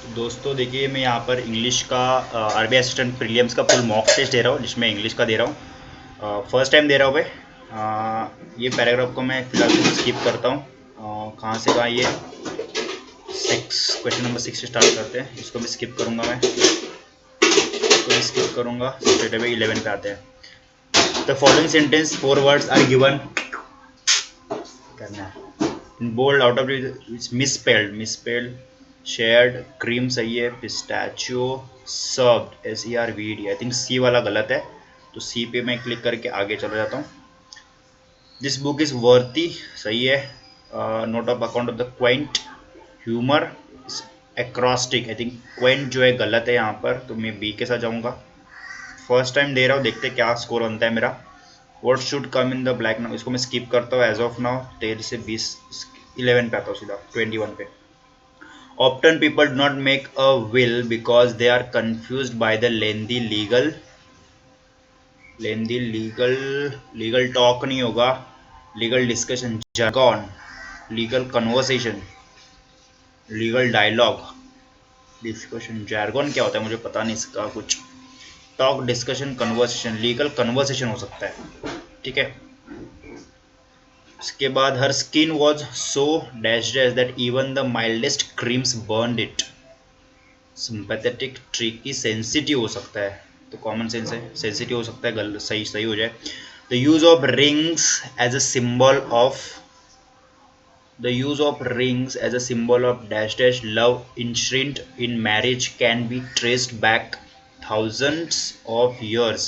दोस्तों देखिए, मैं यहाँ पर इंग्लिश का आरबीआई असिस्टेंट प्रीलिम्स का फुल मॉक टेस्ट दे रहा हूँ, जिसमें इंग्लिश का दे रहा हूँ। फर्स्ट टाइम दे रहा हूँ भाई। ये पैराग्राफ को मैं फिलहाल तो स्किप करता हूँ। कहाँ से कहाँ ये क्वेश्चन नंबर 6 से स्टार्ट करते हैं। इसको भी स्किप करूँगा मैं, इसको भी स्किप करूँगा, स्ट्रेट अवे 11 पे आते हैं। The following sentence 4 words are given करना है in bold out of misspelled shared cream सही है, pistachio served SERVED I think C वाला गलत है, तो सी पे मैं क्लिक करके आगे चला जाता हूँ। दिस बुक इज वर्थी सही है। Note of account of the coined humour acrostic I think coined जो है गलत है यहाँ पर, तो मैं बी के साथ जाऊँगा। फर्स्ट टाइम दे रहा हूँ, देखते क्या स्कोर बनता है मेरा। What should come in the black now, इसको मैं स्किप करता हूँ एज ऑफ नाउ। 13 से 20 11 पे आता हूँ सीधा 21 पे। Often people do not make a will because they are confused by the lengthy legal talk नहीं होगा, legal discussion jargon, legal conversation, legal dialogue, discussion jargon क्या होता है मुझे पता नहीं इसका कुछ। Talk discussion conversation, legal conversation हो सकता है, ठीक है। उसके बाद हर skin was so dash dash that even the mildest creams burned it. Sympathetic, tricky, sensitive हो सकता है, तो कॉमन सेंस है, सेंसिटिव हो सकता है, सही सही हो जाए। The use of rings as a symbol of dash dash love enshrined in marriage can be traced back thousands of years.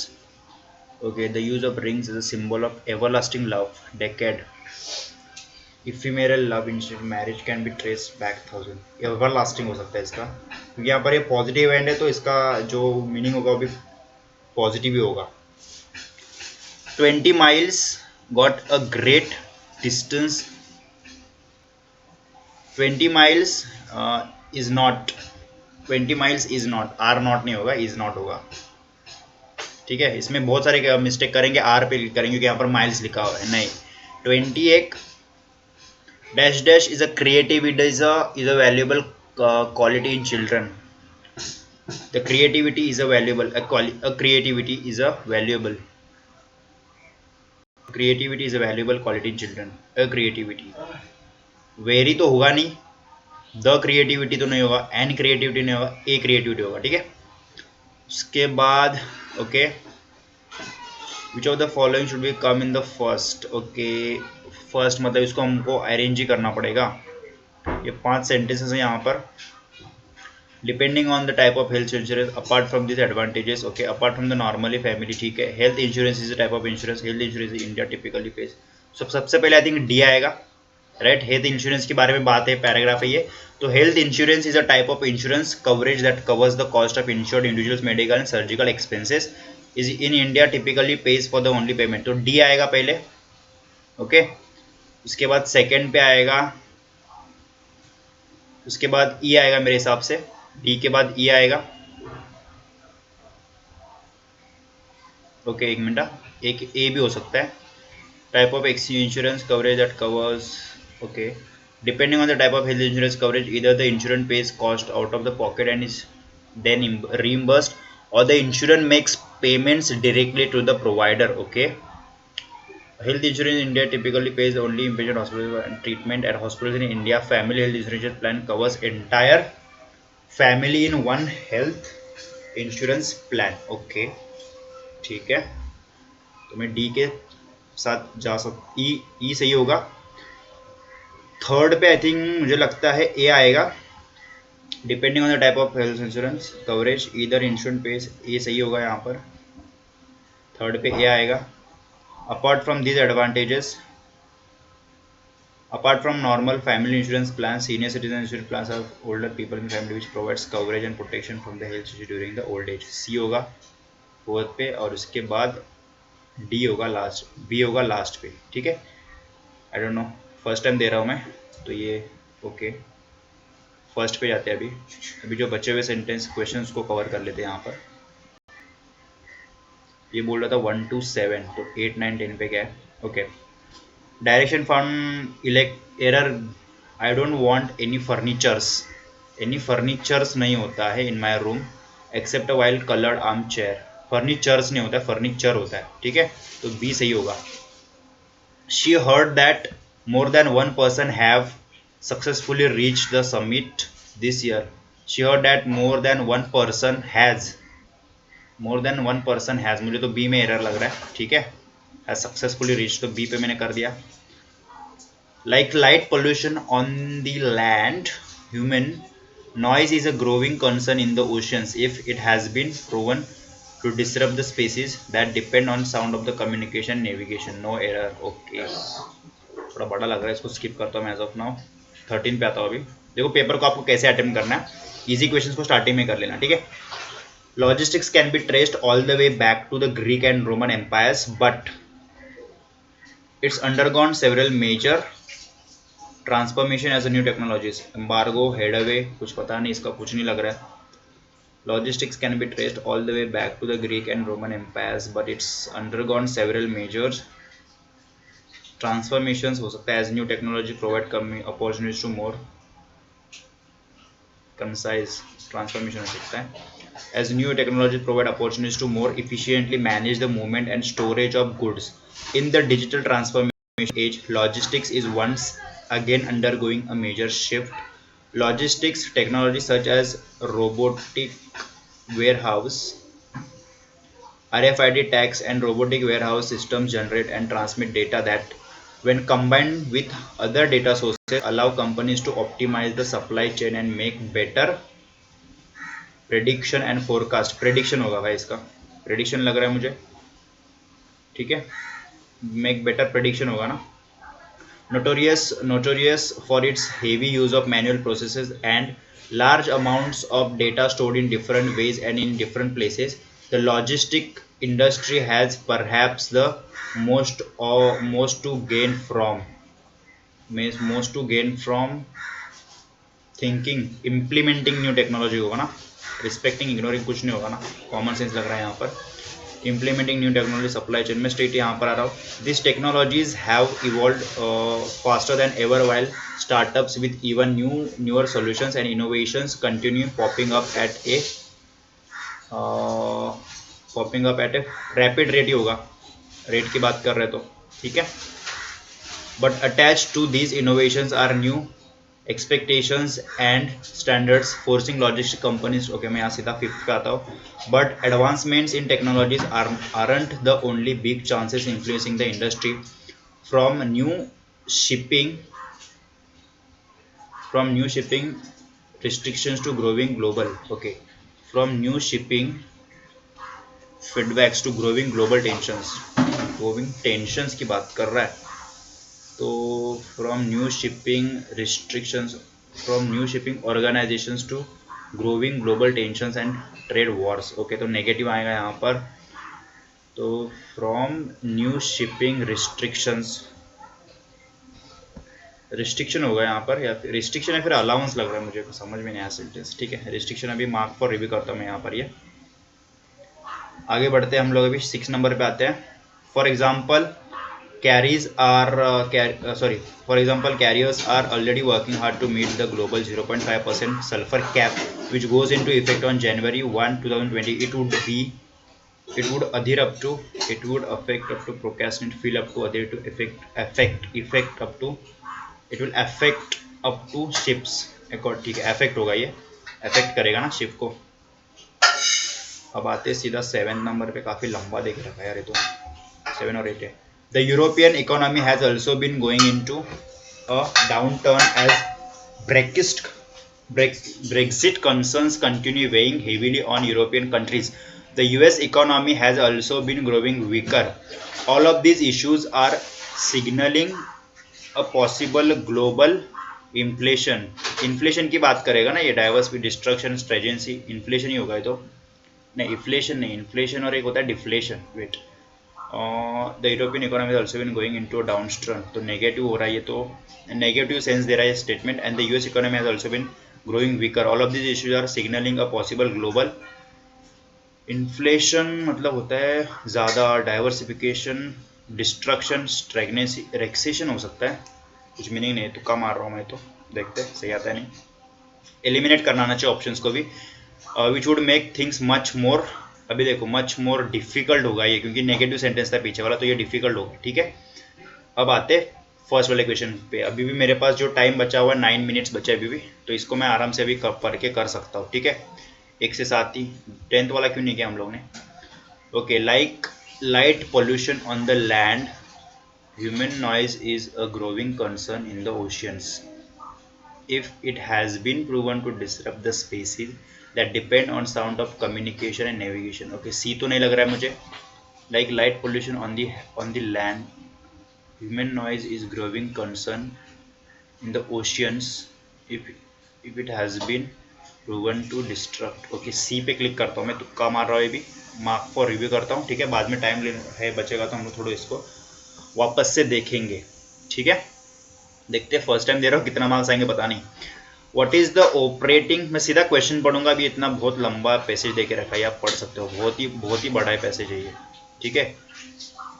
Okay, the use of rings is a symbol of everlasting love, decade. Ephemeral love in marriage can be traced back thousand. Everlasting हो सकता है इसका, क्योंकि यहाँ पर ये positive and है, तो इसका जो मीनिंग होगा वो भी पॉजिटिव ही होगा। 20 miles got a great distance. 20 miles is not, 20 miles is not, are not नहीं होगा, इज नॉट होगा, ठीक है। इसमें बहुत सारे मिस्टेक करेंगे, आर पे करेंगे क्योंकि यहाँ पर माइल्स लिखा हुआ है, नहीं। 20 एक dash dash is a creativity is a valuable quality in children. The creativity is a valuable, creativity is a valuable, creativity is a valuable quality in children. A creativity very तो होगा नहीं, the creativity तो नहीं होगा, N creativity नहीं होगा, ए creativity होगा, ठीक है। उसके बाद okay, which of the following should be come in the first. Okay, first मतलब इसको हमको अरेंज ही करना पड़ेगा। ये 5 सेंटेंसेस हैं यहाँ पर। Depending on the type of health insurance apart from this advantages, okay, apart from the normally family, ठीक है। Health insurance is a type of insurance, health insurance India typically page. सबसे पहले आई थिंक डी आएगा, right. Health insurance के बारे में बात है, पैराग्राफ है ये। तो health insurance is a type of insurance coverage that covers the cost of insured individuals medical and surgical expenses is in India typically page for the only payment, तो D आएगा पहले, ओके। उसके बाद second पे आएगा, उसके बाद ई आएगा मेरे हिसाब से, डी के बाद ई आएगा, ओके। एक मिनट, एक ए भी हो सकता है। Type of insurance coverage that covers, okay, depending on the type of health insurance coverage either the insurance pays cost out of the pocket and is then reimbursed, or the insurance makes payments directly to the provider, okay. Health insurance in India typically pays only inpatient hospital and treatment at hospitals in India. Family health insurance plan covers entire family in one health insurance plan, okay, ठीक है। तो मैं D के साथ जा सकता, ई सही होगा। थर्ड पे आई थिंक मुझे लगता है ए आएगा, depending on the type of health insurance coverage इधर इंश्योरेंस पेज, ये सही होगा यहाँ पर। थर्ड पे ए आएगा। Apart from this advantages, apart from normal family insurance plan, senior citizen insurance plan of older people in family which provides coverage and protection from the health issue during the old age, C होगा fourth पे, और उसके बाद D होगा last, B होगा last पे, ठीक है। I don't know, first time दे रहा हूँ मैं, तो ये ओके। फर्स्ट पे जाते हैं अभी जो बचे हुए सेंटेंस क्वेश्चंस को कवर कर लेते हैं यहाँ पर। ये बोल रहा था 1 to 7, तो 8 9 10 पे क्या है, okay. Direction from error, I don't want any furnitures, any furnitures नहीं होता है in my room except a while coloured arm chair. Furnitures नहीं होता है, फर्नीचर होता है, ठीक है, तो बी सही होगा। She heard that more than one person have successfully reach the summit this year. She heard that more than one person has, more than one person has, मुझे तो बी में एरर लग रहा है, ठीक है, हैज सक्सेसफुली रीच, तो B पे मैंने कर दिया। Like light pollution on the land, human noise is a growing concern in the oceans if it has been proven to disrupt the species that depend on sound of the communication navigation. No error. Okay. थोड़ा बड़ा लग रहा है, इसको skip करता हूँ मैं as of now. 13 पे आता हूँ अभी। देखो पेपर को आपको कैसे अटेम्प्ट करना है, इजी क्वेश्चंस को स्टार्टिंग में कर लेना, ठीक है। Logistics can be traced all the way back to the Greek and Roman empires but it's undergone several major transformation as a new technologies. Embargo, headway, कुछ पता नहीं, इसका कुछ नहीं लग रहा है। Logistics can be traced all the way back to the Greek and Roman empires but it's undergone several major transformation हो सकता है as new technology provide opportunities to more concise, transformation हो सकता है as new technologies provide opportunities to more efficiently manage the movement and storage of goods. In the digital transformation age, logistics is once again undergoing a major shift. Logistics technologies such as robotic warehouse, RFID tags, and robotic warehouse systems generate and transmit data that, when combined with other data sources, allow companies to optimize the supply chain and make better prediction and forecast. Prediction होगा भाई, इसका prediction लग रहा है मुझे, ठीक है, make better prediction होगा ना। Notorious for its heavy use of manual processes and large amounts of data stored in different ways and in different places, the logistic industry has perhaps the most to gain from thinking implementing new technology होगा ना, respecting ignoring कुछ नहीं होगा ना, common sense लग रहा है यहाँ पर। Implementing new technology supply chain में स्ट्रेट यहाँ पर आ रहा हूँ। This technologies have evolved faster than ever while startups with even newer solutions and innovations continue popping up at a rapid rate ही होगा, रेट की बात कर रहे तो, ठीक है। But attach to these innovations are new expectations and standards forcing logistic companies, okay मैं यहाँ सीधा फिफ्थ पे आता हूँ। but advancements in technologies aren't the only big chances influencing the industry, from new shipping restrictions to growing global, okay, from new shipping feedbacks to growing global tensions की बात कर रहा है, तो from new shipping organisations to growing global tensions and trade wars, okay, तो negative आएगा यहाँ पर, तो फ्रॉम न्यू शिपिंग रिस्ट्रिक्शन होगा यहाँ पर, या फिर रिस्ट्रिक्शन या फिर अलाउंस लग रहा है मुझे, समझ में नहीं आया सेंटेंस, ठीक है। रिस्ट्रिक्शन अभी मार्क फॉर रिव्यू करता हूँ मैं यहाँ पर। ये आगे बढ़ते हैं हम लोग, अभी 6 नंबर पे आते हैं। For example carriers are already working hard to meet the global 0.5% sulfur cap which goes into effect on January 1, 2020. It would affect up to procrastinate feel up to adhere to effect up to, it will affect up to ships, ठीक है, affect होगा, ये affect करेगा ना ship को। अब आते सीधा 7 नंबर पे, काफी लंबा देख रखा है यार ये तो, 7 और 8 है। The European economy has also been going into a downturn as Brexit concerns continue weighing heavily on European countries. The US economy has also been growing weaker. All of these issues are signaling a possible global inflation. Inflation की बात करेगा ना ये, diversity, destruction, stagnancy, inflation ही होगा ये तो, नहीं inflation नहीं, inflation और एक होता है deflation, wait, the European economy has also been going into a downturn, तो नेगेटिव हो रहा है ये, तो नेगेटिव सेंस दे रहा है statement. And the US economy has also been growing weaker, all of this issues are signalling a possible global inflation, मतलब होता है ज़्यादा, डाइवर्सिफिकेशन, डिस्ट्रक्शन, स्टैग्नेंसी, रेक्सेशन हो सकता है, कुछ मीनिंग नहीं, तुक्का मार रहा हूँ मैं तो, देखते सही आता है नहीं। एलिमिनेट करना आना चाहिए ऑप्शंस को भी, which would make things much more, अभी देखो मच मोर डिफिकल्ट होगा ये, क्योंकि नेगेटिव सेंटेंस था पीछे वाला, तो ये डिफिकल्ट होगा, ठीक है। अब आते फर्स्ट वाले क्वेश्चन पे। अभी भी मेरे पास जो टाइम बचा हुआ है 9 मिनट्स बचा है अभी भी, तो इसको मैं आराम से अभी पढ़ के कर सकता हूँ, ठीक है। 1 से 7 ही, 10th वाला क्यों नहीं किया हम लोग ने। Okay, like light pollution on the land, human noise is a growing concern in the oceans if it has been proven to disrupt the species that depend on sound of communication and navigation. Okay, सी तो नहीं लग रहा है मुझे। like light pollution on the land, human noise is growing concern in the oceans if it has been proven to disrupt. Okay, C पे click करता हूँ मैं, तुक्का मार रहा हूँ, ये भी मार्क फॉर रिव्यू करता हूँ, ठीक है। बाद में टाइम है बचेगा तो हम लोग थोड़ा इसको वापस से देखेंगे, ठीक है। देखते हैं, फर्स्ट टाइम दे रहा हूँ, कितना मार्क्स आएंगे पता नहीं। व्हाट इज द ऑपरेटिंग, मैं सीधा क्वेश्चन पढ़ूंगा, अभी इतना बहुत लंबा पैसेज दे के रखा है, आप पढ़ सकते हो, बहुत ही बड़ा है पैसेज है ये, ठीक है।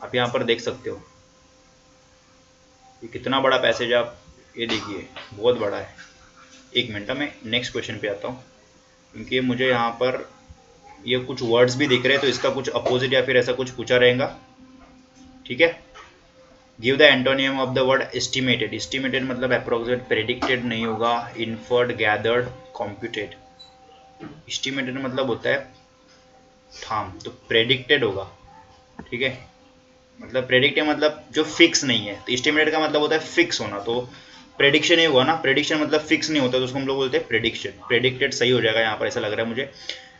आप यहाँ पर देख सकते हो ये कितना बड़ा पैसेज, आप ये देखिए बहुत बड़ा है। एक मिनट में नेक्स्ट क्वेश्चन पे आता हूँ, क्योंकि मुझे यहाँ पर ये कुछ वर्ड्स भी दिख रहे हैं, तो इसका कुछ अपोजिट या फिर ऐसा कुछ पूछा रहेगा, ठीक है। Give the antonym of the word estimated, estimated मतलब अप्रोक्सीमेट, प्रेडिक्टेड नहीं होगा, इन्फर्ड, गैदर्ड, कॉम्प्यूटेड। एस्टिमेटेड मतलब होता है ठाम, तो प्रेडिक्टेड होगा, ठीक है। मतलब प्रेडिक्टेड मतलब जो फिक्स नहीं है, तो एस्टिमेटेड का मतलब होता है फिक्स होना, तो प्रेडिक्शन ही हुआ ना, प्रेडिक्शन मतलब फिक्स नहीं होता, तो उसको हम लोग बोलते हैं प्रेडिक्शन। प्रेडिक्टेड सही हो जाएगा यहाँ पर, ऐसा लग रहा है मुझे।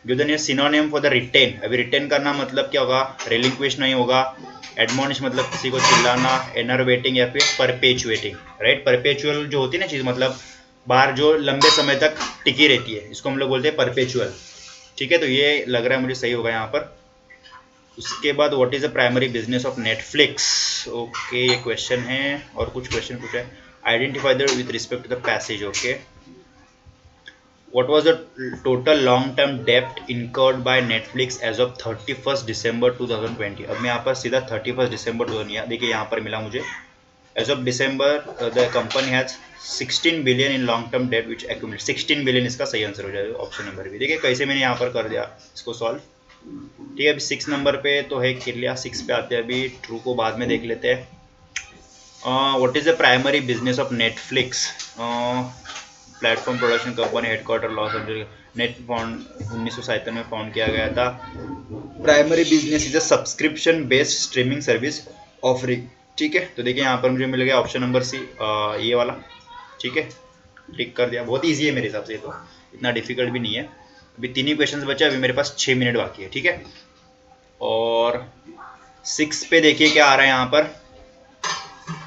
Give the nearest synonym for the written, अभी रिटेन करना मतलब क्या होगा, रिलिंक्विश नहीं होगा। एडमोनिश मतलब किसी को चिल्लाना, एनर्वेटिंग या फिर परपेचुएटिंग, राइट। परपेचुअल जो होती है ना चीज़, मतलब बाहर जो लंबे समय तक टिकी रहती है, इसको हम लोग बोलते हैं परपेचुअल, ठीक है। तो ये लग रहा है मुझे सही होगा यहाँ पर। उसके बाद what is the primary business of Netflix, okay ये क्वेश्चन है, और कुछ क्वेश्चन पूछा है। Identify the with respect to the passage, okay. What was the total long-term debt incurred by Netflix as of 31st December 2020? अब मैं यहाँ पर सीधा 31st December 2020, देखिए यहाँ पर मिला मुझे, as of December the company has 16 billion in long-term debt which accumulated, 16 billion इसका सही आंसर हो जाएगा, ऑप्शन नंबर भी। देखिए कैसे मैंने यहाँ पर कर दिया इसको सॉल्व, ठीक है। अभी 6 नंबर पे तो है क्लियर, 6 पे आते हैं, अभी ट्रू को बाद में देख लेते हैं। What is the primary business of Netflix, platform production company, headquarter Los Angeles, net found 1957 में फाउंड किया गया था। Primary business is a subscription based streaming service offering, ठीक है। तो देखिए यहाँ पर मुझे मिल गया ऑप्शन नंबर सी, ये वाला, ठीक है, टिक कर दिया। बहुत ईजी है मेरे हिसाब से, तो इतना डिफिकल्ट भी नहीं है। अभी 3 ही क्वेश्चन बचे, अभी मेरे पास 6 मिनट बाकी है, ठीक है। और 6 पे देखिए क्या आ रहा है यहाँ पर,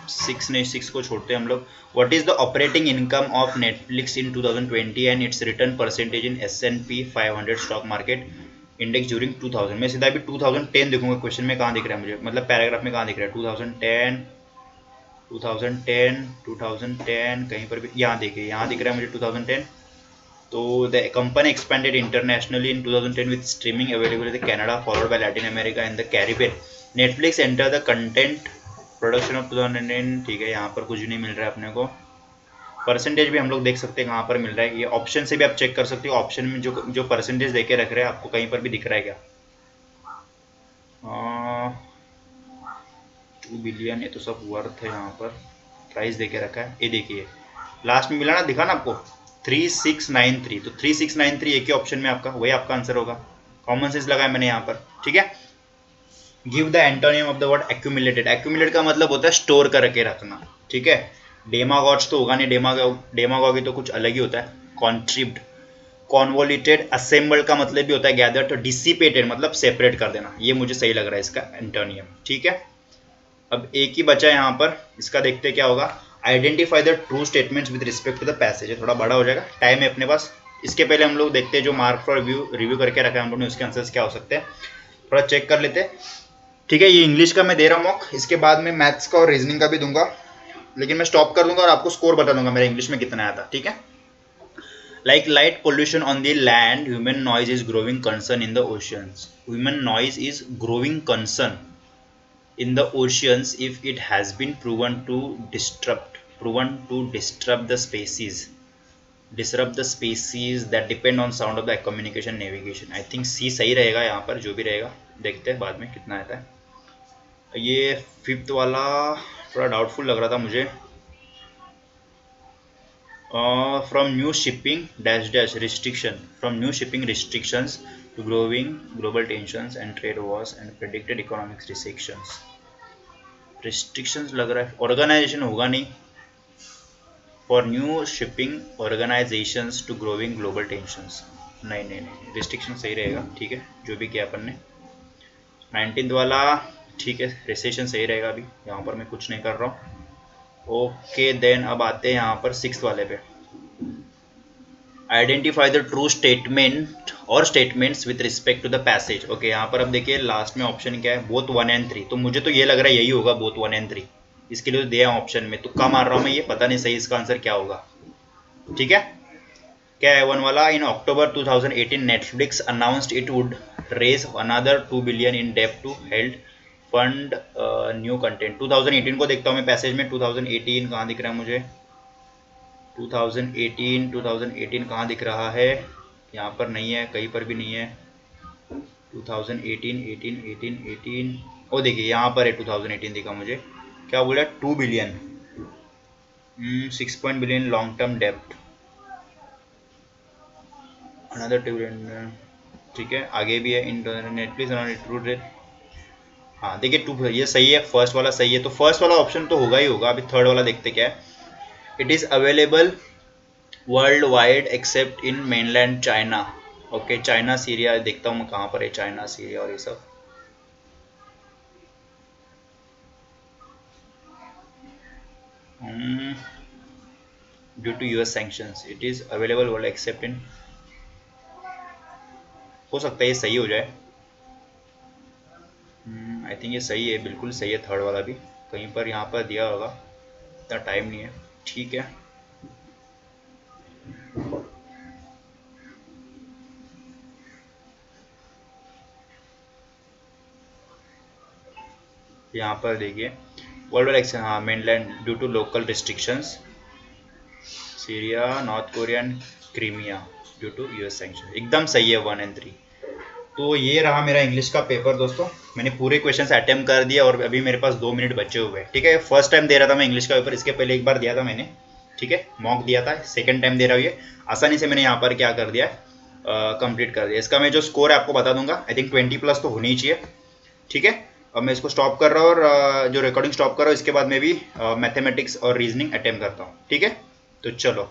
6 नहीं, 6 को छोड़ते हैं हम लोग। What is the operating income of Netflix in 2020 and it's return percentage in S&P 500 stock market index during 2000। मैं सीधा भी 2010 देखूंगा, क्वेश्चन में कहाँ दिख रहा है मुझे, मतलब पैराग्राफ में कहाँ दिख रहा है, 2010 कहीं पर भी, यहाँ देखिए यहाँ दिख रहा है मुझे 2010। तो the company expanded internationally in 2010 with streaming available in Canada followed by Latin America and the Caribbean. Netflix enter the content production of 2010, ठीक है। यहाँ पर कुछ नहीं मिल रहा है अपने को, परसेंटेज भी हम लोग देख सकते हैं कहाँ पर मिल रहा है, ये ऑप्शन से भी आप चेक कर सकते हो। ऑप्शन में जो परसेंटेज देके रख रहे हैं आपको कहीं पर भी दिख रहा है क्या, 2 बिलियन, ये तो सब वर्थ है, यहाँ पर प्राइस देके रखा है, ये देखिए लास्ट में मिला ना, दिखा ना आपको 3693, तो 3693 एक ही ऑप्शन में आपका, वही आपका आंसर होगा। कॉमन सेंस लगाया मैंने यहाँ पर, ठीक है। Give the antonym of the word accumulated, accumulate का मतलब होता है स्टोर करके रखना, ठीक है। डेमागॉग्स तो होगा नहीं, डेमागॉगी तो कुछ अलग ही होता है। कॉन्ट्रीब्ड, कॉन्वोल्यूटेड, असेंबल्ड का मतलब भी होता है गैदर, तो डिसिपेटेड मतलब सेपरेट कर देना, ये मुझे सही लग रहा है इसका एंटोनियम, ठीक है। अब एक ही बचा है यहाँ पर, इसका देखते क्या होगा। Identify the true statements with respect to the passage, थोड़ा बड़ा हो जाएगा, टाइम है अपने पास। इसके पहले हम लोग देखते हैं जो मार्क फॉर रिव्यू करके रखा है हम लोग ने, उसके आंसर्स क्या हो सकते हैं, थोड़ा चेक कर लेते हैं, ठीक है। ये इंग्लिश का मैं दे रहा हूँ मॉक, इसके बाद में मैथ्स का और रीजनिंग का भी दूंगा, लेकिन मैं स्टॉप कर दूंगा और आपको स्कोर बता दूंगा मेरा इंग्लिश में कितना आया था, ठीक है। Like light pollution on the land, human noise is growing concern in the oceans, human noise is growing concern in the oceans if it has been proven to disrupt the species disrupt the species that depend on sound of the communication navigation. I think C सही रहेगा यहाँ पर, जो भी रहेगा देखते हैं बाद में कितना आता है। ये फिफ्थ वाला थोड़ा डाउटफुल लग रहा था मुझे। From new shipping dash dash restriction, from new shipping restrictions to growing global tensions and trade wars and predicted economic restrictions. Restrictions लग रहा है, ऑर्गेनाइजेशन होगा नहीं। For new shipping organisations to growing global tensions, नहीं नहीं नहीं, restriction सही रहेगा। ठीक है, जो भी किया अपन ने। 19th वाला ठीक है, रिसेशन सही रहेगा। अभी यहाँ पर मैं कुछ नहीं कर रहा हूँ। ओके देन अब आते हैं यहाँ पर 6th वाले पे। आइडेंटिफाई द ट्रू स्टेटमेंट और statements with respect to the passage. Okay, यहाँ पर अब देखिए लास्ट में ऑप्शन क्या है, बोथ 1 and 3। तो मुझे तो ये लग रहा है यही होगा, बोथ 1 and 3। इसके लिए तो दिया ऑप्शन में, तुक्का मार रहा हूँ मैं, ये पता नहीं सही इसका आंसर क्या होगा। ठीक है, क्या है 1 वाला? In October 2018 Netflix announced it would raise another 2 billion in डेब्ट to held fund new content. 2018 को देखता हूँ मैं पैसेज में। 2018 कहाँ दिख रहा है मुझे? 2018 कहाँ दिख रहा है? यहाँ पर नहीं है, कहीं पर भी नहीं है। 2018 ओ देखिए यहाँ पर है, 2018 दिखा मुझे। क्या बोला? 2 billion 6 billion लॉन्ग टर्म डेब्ट, अनदर 2 billion। ठीक है, आगे भी है। नेटफ्लिक्स, हाँ देखिए 2, ये सही है, फर्स्ट वाला सही है। तो फर्स्ट वाला ऑप्शन तो होगा ही होगा। अभी थर्ड वाला देखते क्या है। It is available world wide accept in mainland China. Okay, China Syria देखता हूँ मैं कहाँ पर है, चाइना सीरिया और ये सब। Due to US sanctions it is available world except in, हो सकता है ये सही हो जाए। आई थिंक ये सही है, बिल्कुल सही है। थर्ड वाला भी कहीं पर यहाँ पर दिया होगा, इतना टाइम नहीं है। ठीक है, यहाँ पर देखिए वर्ल्ड वाइड एक्सेप्ट, हाँ mainland due to local restrictions, Syria, North Korea and Crimea due to US sanction. एकदम सही है 1 and 3। तो ये रहा मेरा इंग्लिश का पेपर दोस्तों। मैंने पूरे क्वेश्चंस अटेम्प्ट कर दिया और अभी मेरे पास 2 मिनट बचे हुए हैं। ठीक है, फर्स्ट टाइम दे रहा था मैं इंग्लिश का पेपर, इसके पहले एक बार दिया था मैंने। ठीक है, मॉक दिया था, सेकंड टाइम दे रहा हूँ। ये आसानी से मैंने यहाँ पर क्या कर दिया, कंप्लीट कर दिया। इसका मैं जो स्कोर है आपको बता दूंगा। आई थिंक 20+ तो होनी ही चाहिए। ठीक है, अब मैं इसको स्टॉप कर रहा हूँ और जो रिकॉर्डिंग स्टॉप कर रहा हूँ, इसके बाद मैं भी मैथमेटिक्स और रीजनिंग अटेम्प्ट करता हूँ। ठीक है, तो चलो।